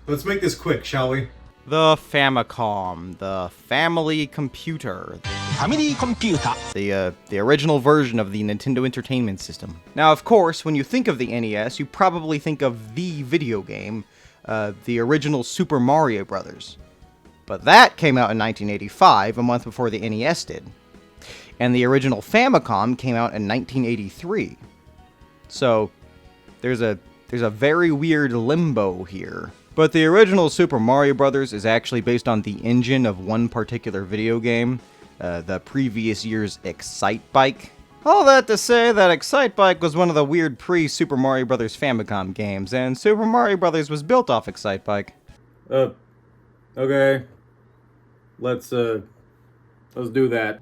Let's make this quick, shall we? The Famicom, the family computer. Family computer. The original version of the Nintendo Entertainment System. Now, of course, when you think of the NES, you probably think of the video game, the original Super Mario Bros. But that came out in 1985, a month before the NES did. And the original Famicom came out in 1983. So, there's a very weird limbo here. But the original Super Mario Bros. Is actually based on the engine of one particular video game, the previous year's Excitebike. All that to say that Excitebike was one of the weird pre-Super Mario Bros. Famicom games, and Super Mario Bros. Was built off Excitebike. Okay. Let's do that.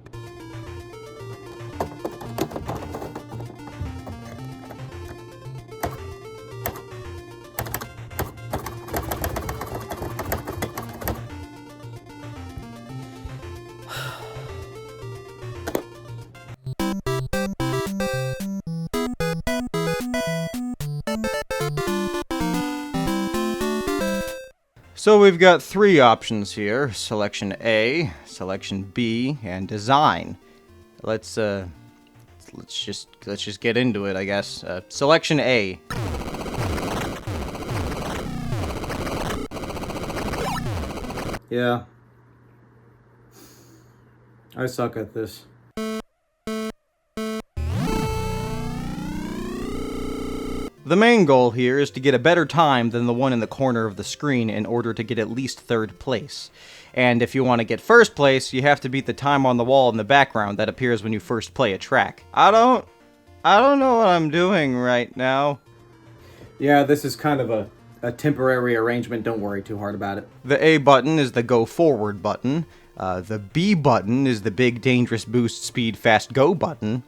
So we've got three options here: selection A, selection B, and design. Let's just get into it, I guess. Selection A. Yeah. I suck at this. The main goal here is to get a better time than the one in the corner of the screen in order to get at least third place. And if you want to get first place, you have to beat the time on the wall in the background that appears when you first play a track. I don't know what I'm doing right now. Yeah, this is kind of a temporary arrangement. Don't worry too hard about it. The A button is the go forward button. The B button is the big dangerous boost speed fast go button.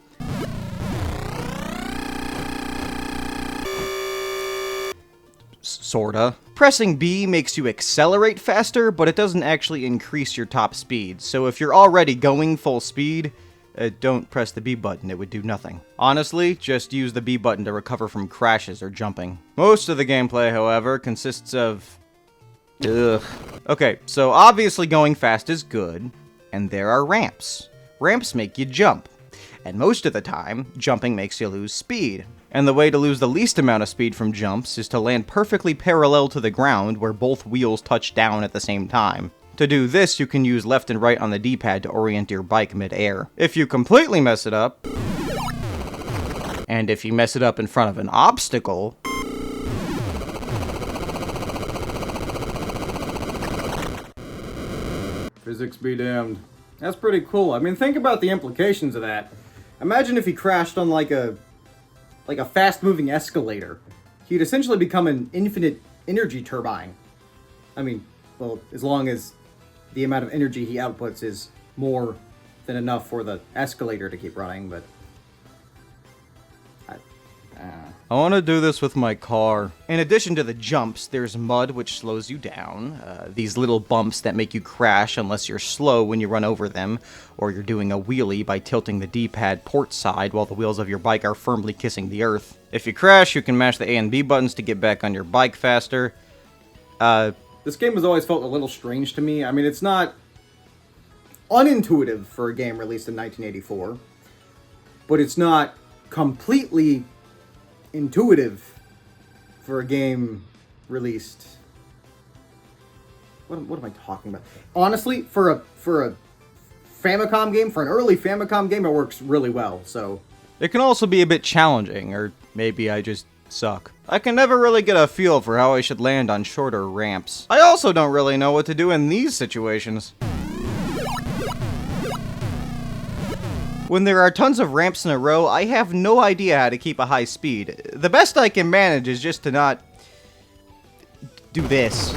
Sorta. Pressing B makes you accelerate faster, but it doesn't actually increase your top speed. So if you're already going full speed, don't press the B button, it would do nothing. Honestly, just use the B button to recover from crashes or jumping. Most of the gameplay, however, consists of... Ugh. Okay, so obviously going fast is good, and there are ramps. Ramps make you jump, and most of the time, jumping makes you lose speed. And the way to lose the least amount of speed from jumps is to land perfectly parallel to the ground where both wheels touch down at the same time. To do this, you can use left and right on the D-pad to orient your bike mid-air. If you completely mess it up, and if you mess it up in front of an obstacle, Physics be damned. That's pretty cool. I mean, think about the implications of that. Imagine if he crashed on like a fast-moving escalator. He'd essentially become an infinite energy turbine. I mean, well, as long as the amount of energy he outputs is more than enough for the escalator to keep running, but... I want to do this with my car. In addition to the jumps, there's mud, which slows you down. These little bumps that make you crash unless you're slow when you run over them, or you're doing a wheelie by tilting the D-pad port side while the wheels of your bike are firmly kissing the earth. If you crash, you can mash the A and B buttons to get back on your bike faster. This game has always felt a little strange to me. I mean, it's not unintuitive for a game released in 1984, but it's not completely intuitive for a game released... What am I talking about? Honestly, for a Famicom game, for an early Famicom game, it works really well, so... It can also be a bit challenging, or maybe I just suck. I can never really get a feel for how I should land on shorter ramps. I also don't really know what to do in these situations. When there are tons of ramps in a row, I have no idea how to keep a high speed. The best I can manage is just to not do this.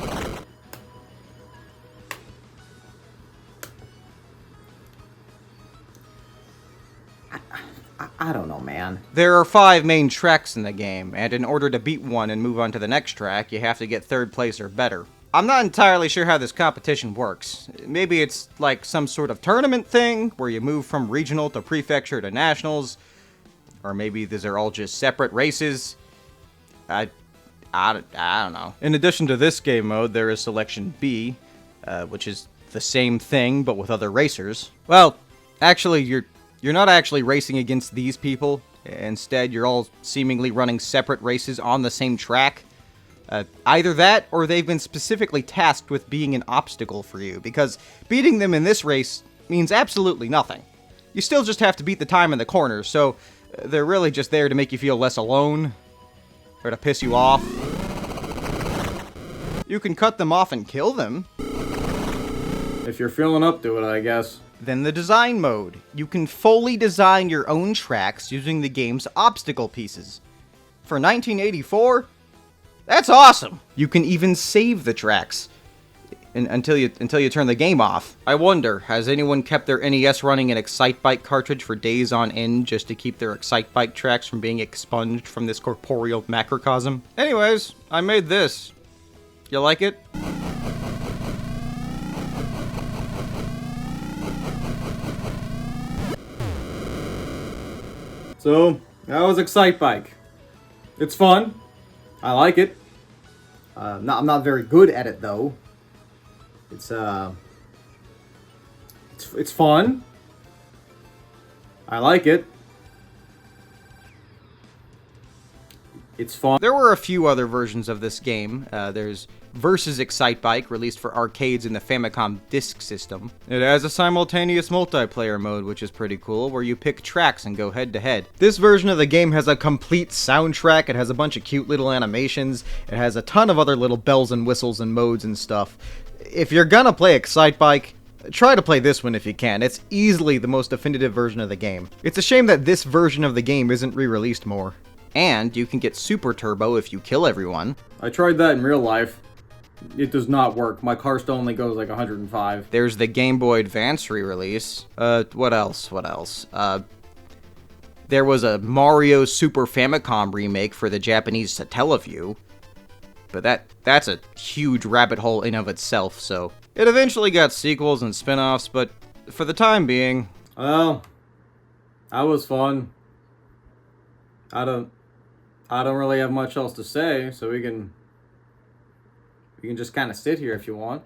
I don't know, man. There are 5 main tracks in the game, and in order to beat one and move on to the next track, you have to get third place or better. I'm not entirely sure how this competition works. Maybe it's like some sort of tournament thing, where you move from regional to prefecture to nationals, or maybe these are all just separate races. I don't know. In addition to this game mode, there is Selection B, which is the same thing, but with other racers. Well, actually, you're not actually racing against these people. Instead, you're all seemingly running separate races on the same track. Either that, or they've been specifically tasked with being an obstacle for you, because beating them in this race means absolutely nothing. You still just have to beat the time in the corners, so they're really just there to make you feel less alone, or to piss you off. You can cut them off and kill them. If you're feeling up to it, I guess. Then the design mode. You can fully design your own tracks using the game's obstacle pieces. For 1984, that's awesome! You can even save the tracks until you turn the game off. I wonder, has anyone kept their NES running an Excitebike cartridge for days on end just to keep their Excitebike tracks from being expunged from this corporeal macrocosm? Anyways, I made this. You like it? So, that was Excitebike. It's fun. I like it. I'm not very good at it, though. It's fun. I like it. It's fun. There were a few other versions of this game. There's Versus Excitebike, released for arcades in the Famicom Disk System. It has a simultaneous multiplayer mode, which is pretty cool, where you pick tracks and go head-to-head. This version of the game has a complete soundtrack, it has a bunch of cute little animations, it has a ton of other little bells and whistles and modes and stuff. If you're gonna play Excitebike, try to play this one if you can. It's easily the most definitive version of the game. It's a shame that this version of the game isn't re-released more. And you can get Super Turbo if you kill everyone. I tried that in real life. It does not work. My car still only goes like 105. There's the Game Boy Advance re-release. What else? There was a Mario Super Famicom remake for the Japanese Satellaview. But that's a huge rabbit hole in of itself, so... It eventually got sequels and spin-offs, but for the time being... Well, that was fun. I don't really have much else to say, so we can just kind of sit here if you want.